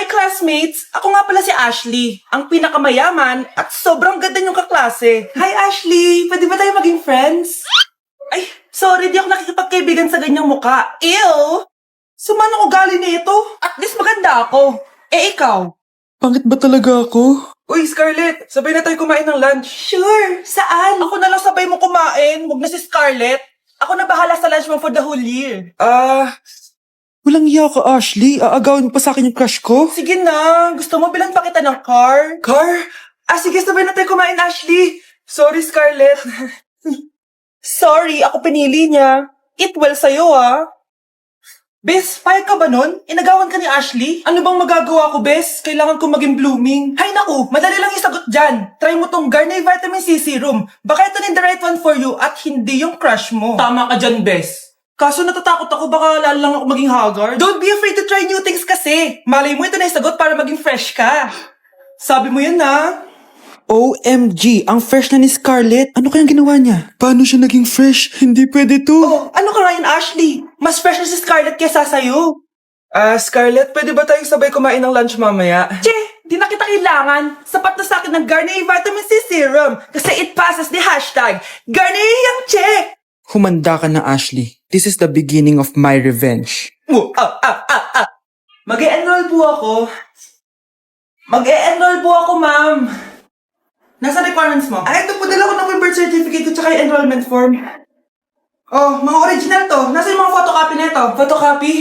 classmates! Ako nga pala si Ashley, ang pinakamayaman at sobrang ganda niyong kaklase. Hi Ashley! Pwede ba tayo maging friends? Ay, sorry, di ako nakikipagkaibigan sa ganyang muka. Ew! Sumanong ugali na ito? At least maganda ako. Eh ikaw? Pangit ba talaga ako? Uy, Scarlett! Sabay na tayo kumain ng lunch. Sure! Saan? Ako na lang sabay mo kumain. Huwag na si Scarlett. Ako na bahala sa lunch mo for the whole year. Walang iya ka, Ashley. Aagawin mo pa sa akin yung crush ko? Sige na. Gusto mo bilang pa kita ng car? Car? Sige, sabay na tayo kumain, Ashley. Sorry, Scarlett. Sorry, ako pinili niya. Eat well sa'yo, ah. Bes, payag ka ba nun? Inagawan ka ni Ashley? Ano bang magagawa ko, Bes? Kailangan ko maging blooming. Hay naku, madali lang yung sagot dyan. Try mo tong Garnier Vitamin C Serum. Baka ito na the right one for you at hindi yung crush mo. Tama ka dyan, Bes. Kaso natatakot ako baka lalo lang ako maging haggard. Don't be afraid to try new things kasi. Malay mo ito na yung sagot para maging fresh ka. Sabi mo yun na. OMG, ang fresh na ni Scarlett. Ano kayang ginawa niya? Paano siya naging fresh? Hindi pwede to. Oh, ano ka Ryan Ashley? Mas fresh na si Scarlett kesa sa'yo. Scarlett, pwede ba tayong sabay kumain ng lunch mamaya? Che, di na kita kailangan. Sapat na sa akin ng Garnier Vitamin C Serum kasi it passes the hashtag Garnier yung che. Humanda ka na, Ashley. This is the beginning of my revenge. Mag-e-enroll po ako. Mag-e-enroll po ako, ma'am. Nasa requirements mo? Ito po, dala ko ng birth certificate ko tsaka yung enrollment form. Oh, mga original to. Nasa yung mga photocopy nito? Photocopy?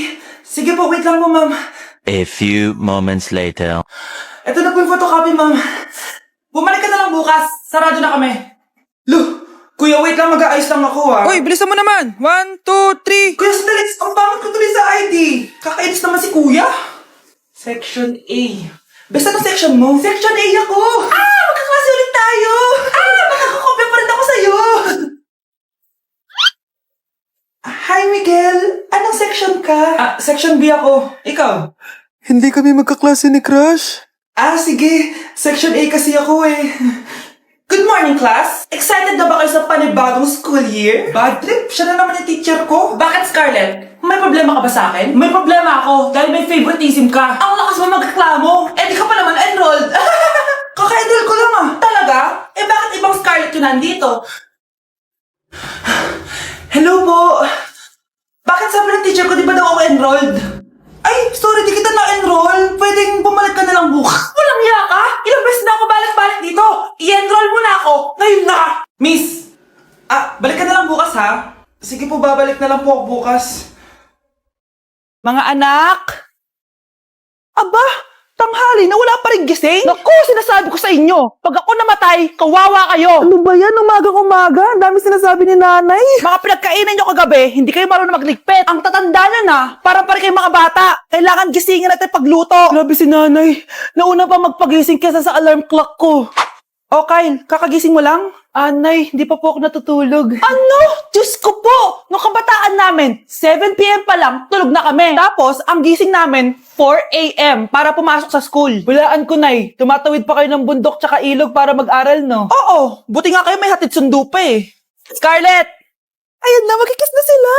Sige po, wait lang po, ma'am. A few moments later. Ito na po yung photocopy, ma'am. Bumalik ka na lang bukas. Sarado na kami. Lo, kuya, wait lang. Mag-aayos lang ako, ah. Uy, bilisan mo naman! 1, 2, 3! Kuya, sandali. Ang pangit ko tuloy sa ID. Kakainis naman si kuya. Section A. Basta anong section mo? Section A ako! Magkaklase ulit tayo! Makakakopya pa rin ako sa'yo! Hi, Miguel! Anong section ka? Section B ako. Ikaw? Hindi kami magkaklase ni Crush. Sige. Section A kasi ako eh. Good morning, class! Excited na ba kayo sa panibagong school year? Bad trip? Siya na naman yung teacher ko. Bakit, Scarlett? May problema ka ba sa akin? May problema ako dahil may favoritism ka. Ang lakas mo magreklamo. Di ka pa naman enrolled. Kaka-enroll ko lang ah. Talaga? Bakit ibang Scarlett yun nandito? Hello po. Bakit sabi ng teacher ko di ba daw ako enrolled? Ay, sorry, di kita na-enroll. Pwedeng bumalik ka na lang bukas. Walang hiya ka? Ilang beses na ako balik-balik dito. I-enroll mo na ako. Ngayon na. Miss, balik ka na lang bukas ha. Sige po, babalik na lang po ako bukas. Mga anak! Aba, tanghali na wala pa rin gising? Naku, sinasabi ko sa inyo, pag ako namatay, kawawa kayo! Ano ba yan? Umagang-umaga? Ang dami sinasabi ni nanay. Mga pinagkainan nyo kagabi, hindi kayo marunong magligpit. Ang tatanda nyo na, parang pa rin kayong mga bata. Kailangan gisingin natin pagluto. Grabe si nanay. Nauna pa magpagising kesa sa alarm clock ko. O Kyle, kakagising mo lang? Nay, hindi pa po ako natutulog. Ano? Diyos ko po! Nung kabataan namin, 7 p.m. pa lang, tulog na kami. Tapos, ang gising namin, 4 a.m. para pumasok sa school. Walaan ko, Nay. Tumatawid pa kayo ng bundok tsaka ilog para mag-aral, no? Oo. Buti nga kayo may hatid sundo pa eh. Scarlett! Ayan na, magkikis na sila.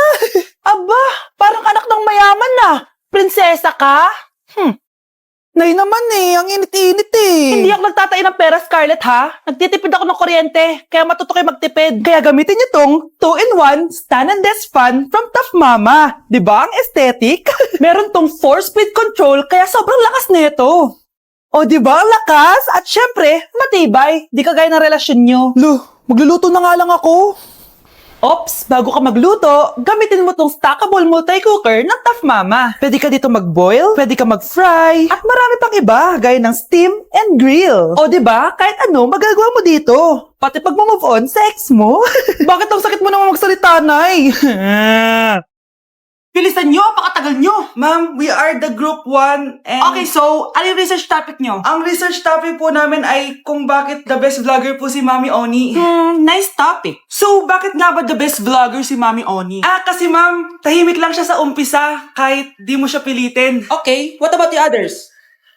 Aba, parang anak ng mayaman na. Prinsesa ka? Nay naman ang init-init eh. Hindi ako nagtatain ng pera, Scarlett, ha? Nagtitipid ako ng kuryente, kaya matuto kayo magtipid. Kaya gamitin niyo tong 2-in-1 Stand and Desk Fan from Tough Mama. Diba ang aesthetic? Meron tong 4-speed control, kaya sobrang lakas nito. O diba ang lakas? At syempre, matibay. Di kagaya ng relasyon nyo. Lo, magluluto na nga lang ako. Ops, bago ka magluto, gamitin mo tong stackable multi-cooker ng Tough Mama. Pwede ka dito mag-boil, pwede ka mag-fry, at marami pang iba, gaya ng steam and grill. O diba, kahit ano, magagawa mo dito. Pati pag move on sa ex mo. Bakit ang sakit mo naman magsalita, Nay? Bilisan nyo, pakatagal nyo. Ma'am, we are the group 1 and... Okay, so, ano yung research topic nyo? Ang research topic po namin ay kung bakit the best vlogger po si Mami Oni. Nice topic. So, bakit nga ba the best vlogger si Mami Oni? Kasi ma'am, tahimik lang siya sa umpisa kahit di mo siya pilitin. Okay, what about the others?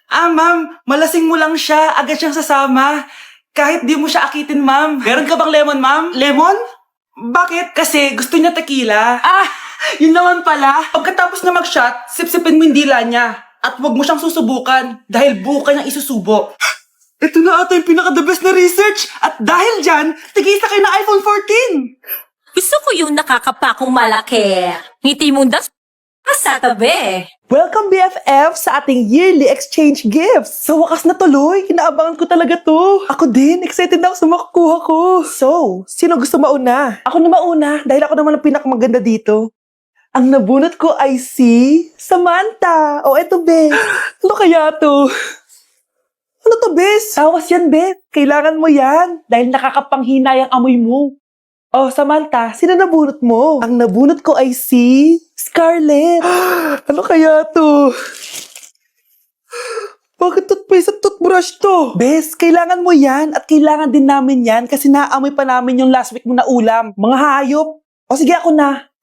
Ma'am, malasing mo lang siya, agad siyang sasama. Kahit di mo siya akitin, ma'am. Meron ka bang lemon, ma'am? Lemon? Bakit? Kasi gusto niya tequila. Yun naman pala. Pagkatapos na mag-shot, sipsipin mo yung dila niya. At huwag mo siyang susubukan dahil buo ka niyang isusubo. Ito na ata yung pinaka-the best na research. At dahil dyan, tigisa kayo ng iPhone 14. Gusto ko yung nakakapakong malaki. Ngiti mo sa tabi. Welcome BFF sa ating yearly exchange gifts. Sa wakas na tuloy, inaabangan ko talaga to. Ako din, excited na ako sa makukuha ko. So, sino gusto mauna? Ako na mauna dahil ako naman ang pinakamaganda dito. Ang nabunot ko ay si Samantha. O eto, Be. Ano kaya to? Ano to, Bes? Tawas yan, Be. Kailangan mo yan dahil nakakapanghinay ang amoy mo. Oh, Samantha, sino nabunot mo? Ang nabunot ko ay si Scarlett. Ano kaya to? Bakit toothpaste at toothbrush to? Bes, kailangan mo yan at kailangan din namin yan kasi naamoy pa namin yung last week mo na ulam. Mga hayop. O sige, ako na.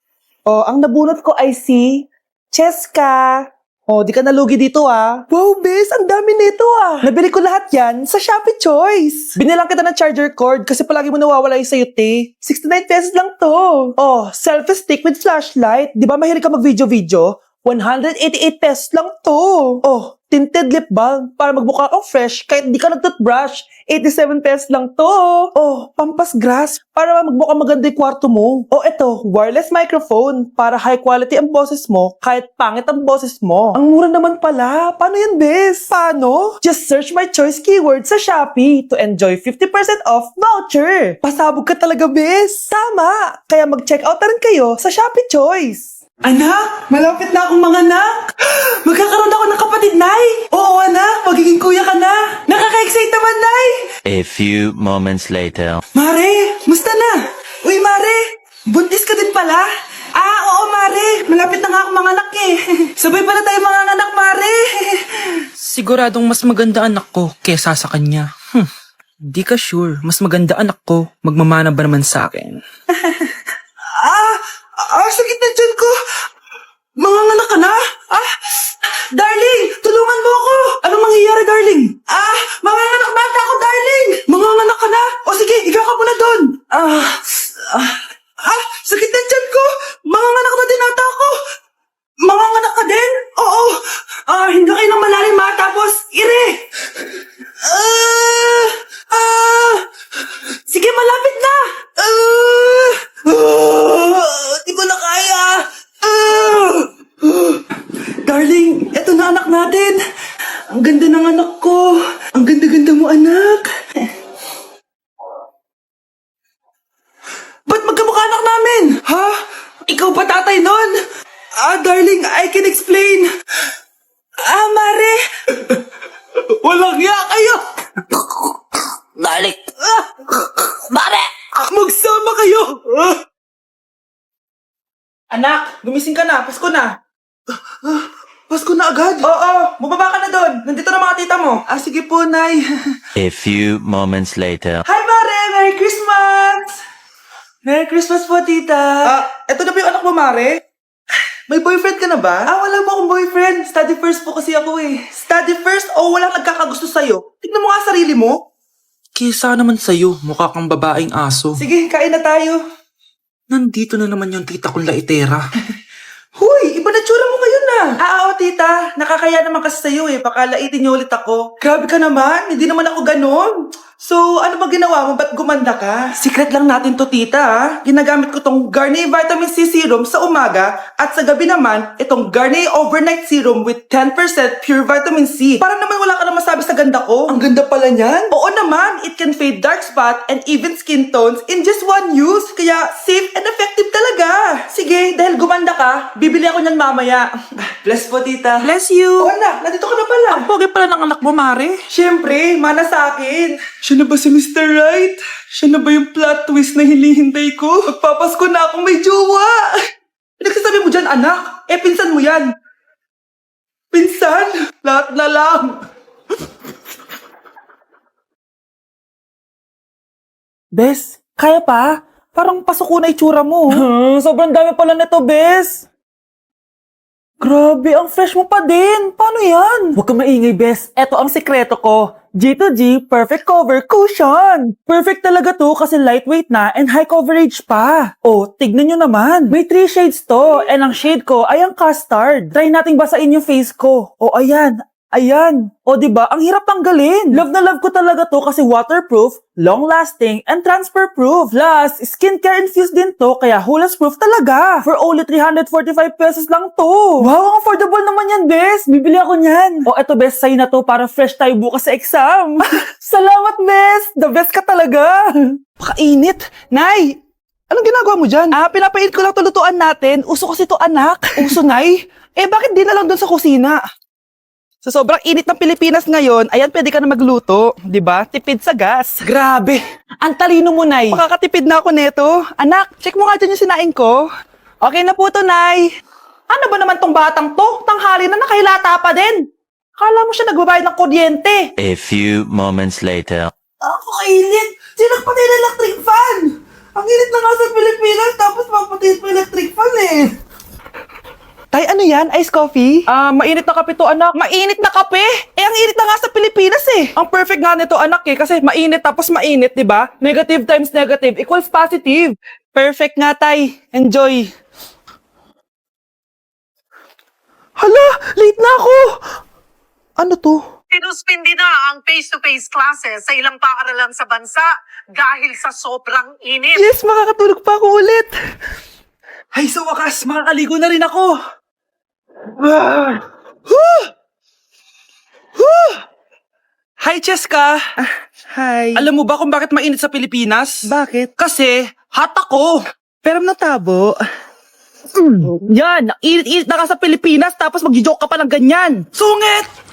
O, ang nabunot ko ay si Cheska. O, di ka nalugi dito ah. Wow, Bes, ang dami nito ah. Nabili ko lahat yan sa Shopee Choice. Binilang kita ng charger cord kasi palagi mo nawawala yung sayo, te. 69 pesos lang to. Oh, selfie stick with flashlight. Di ba mahilig ka mag-video-video? 188 pesos lang to. Oh, tinted lip balm para magmukha kang fresh kahit di ka nag-toothbrush. 87 pesos lang to. Oh, pampas grass para magmukha maganda yung kwarto mo. Oh, eto, wireless microphone para high quality ang boses mo kahit pangit ang boses mo. Ang mura naman pala. Paano yan, Bes? Paano? Just search my choice keyword sa Shopee to enjoy 50% off voucher. Pasabog ka talaga, Bes. Tama. Kaya mag-check out na rin kayo sa Shopee Choice. Anak, malapit na akong mga anak. Magkakaroon ako ng kapatid, Nay. Oo, anak, magiging kuya ka na. Nakaka-excite naman, Nay. A few moments later. Mare, musta na? Uy, Mare, buntis ka din pala? Ah, oo, Mare. Malapit na nga akong mga anak eh. Sabay pala tayo mga anak, Mare. Siguradong mas maganda anak ko kesa sa kanya. Di ka sure, mas maganda anak ko. Magmamana ba naman sa akin? Sakit na dyan ko. Manganganak ka na? Darling, tulungan mo ako. Anong mangyayari, darling? Manganganak bata ako, darling. Manganganak ka na? O sige, higa ka muna doon. Sakit na dyan ko. Manganganak na din ata ako. Manganganak ka din? Oo. Hindi kayo ng malalim ha, tapos ire. Sige, malapit na. Di ko na kaya. Darling, eto na anak natin. Ang ganda ng anak ko. Ang ganda-ganda mo, anak. Ba't magkamukha anak namin? Ha? Ikaw pa tatay nun? Darling, I can explain. Mare. Walang hiya kayo. Darling. Mare! Magsama kayo. Anak, gumising ka na. Pasko na. Pasko na agad? Oo, bumaba ka na doon. Nandito na mga tita mo. Sige po, Nay. A few moments later. Hi, Mare! Merry Christmas! Merry Christmas po, tita. Eto na ba yung anak mo, Mare? May boyfriend ka na ba? Wala mo akong boyfriend. Study first po kasi ako eh. Study first o walang nagkakagusto sa'yo? Tignan mo nga sarili mo. Kesa naman sa'yo, mukha kang babaeng aso. Sige, kain na tayo. Nandito na naman yung tita kong laitera. Huy, iba na tsura mo ngayon na. Oo, tita. Nakakaya naman kasi sa'yo eh. Baka laitin niyo ulit ako. Grabe ka naman. Hindi naman ako ganon. So, ano ba ginawa mo? Ba't gumanda ka? Secret lang natin to, tita. Ginagamit ko tong Garnier Vitamin C Serum sa umaga at sa gabi naman, itong Garnier Overnight Serum with 10% pure vitamin C. Para naman wala ka na masabi sa ganda ko. Ang ganda pala niyan. Oo naman, it can fade dark spot and even skin tones in just one use. Kaya safe and effective talaga. Sige, dahil gumanda ka, bibili ako niyan mamaya. Bless po, tita. Bless you! Oo, anak, nandito ka na pala. Ang pogi pala ng anak mo, Mare. Siyempre, mana sa akin. Siya na ba si Mr. Right? Siya na ba yung plot twist na hinihintay ko? Magpapasko na akong may jowa. Pinagsasabi mo dyan, anak. Pinsan mo yan. Pinsan? Lahat na lang. Bes, kaya pa? Parang pasuko na itsura mo. Sobrang dami pala nito, Bes. Grabe, ang fresh mo pa din. Paano yan? Huwag kang maingay, Bes. Eto ang sikreto ko. G2G Perfect Cover Cushion. Perfect talaga to kasi lightweight na and high coverage pa. Oh, tignan nyo naman. May 3 shades to and ang shade ko ay ang custard. Try nating basain yung face ko. Oh, ayan. Ayan. O, diba? Ang hirap tanggalin. Love na love ko talaga to kasi waterproof, long-lasting, and transfer-proof. Plus, skincare-infused din to kaya hulas-proof talaga. For only 345 pesos lang to. Wow, ang affordable naman yan, Bes. Bibili ako niyan. O, eto, Bes, sa'yo na to para fresh tayo bukas sa exam. Salamat, Bes. The best ka talaga. Pakainit. Nay, anong ginagawa mo dyan? Pinapait ko lang to lutuan natin. Uso kasi to, anak. Uso, Nay? Bakit di na lang doon sa kusina? Sa sobrang init ng Pilipinas ngayon, ayan, pwede ka na magluto. 'Di ba? Tipid sa gas. Grabe. Ang talino mo, Nay. Makakatipid na ako neto. Anak, check mo nga dyan yung sinaing ko. Okay na po to, Nay. Ano ba naman tong batang to? Tanghali na nakahilata pa din. Kala mo siya nagbabayad ng kuryente. A few moments later. Ako kainit. Sinagpatay na electric fan. Ang init na nga sa Pilipinas, tapos mapatay pa electric fan eh. Tay, ano yan? Ice coffee? Mainit na kape to, anak. Mainit na kape? Ang init na nga sa Pilipinas eh. Ang perfect nga nito, anak, kasi mainit tapos mainit, di ba? Negative times negative equals positive. Perfect nga, Tay. Enjoy. Hala, late na ako. Ano to? Sinuspindi na ang face-to-face classes sa ilang paaralan sa bansa dahil sa sobrang init. Yes, makakatulog pa ako ulit. Ay, sa wakas, makakaligo na rin ako. Hi, Cheska. Hi. Alam mo ba kung bakit mainit sa Pilipinas? Bakit? Kasi hot ako. Pero natabo. Yan, init-init na ka sa Pilipinas tapos mag-joke ka pa ng ganyan. Sungit!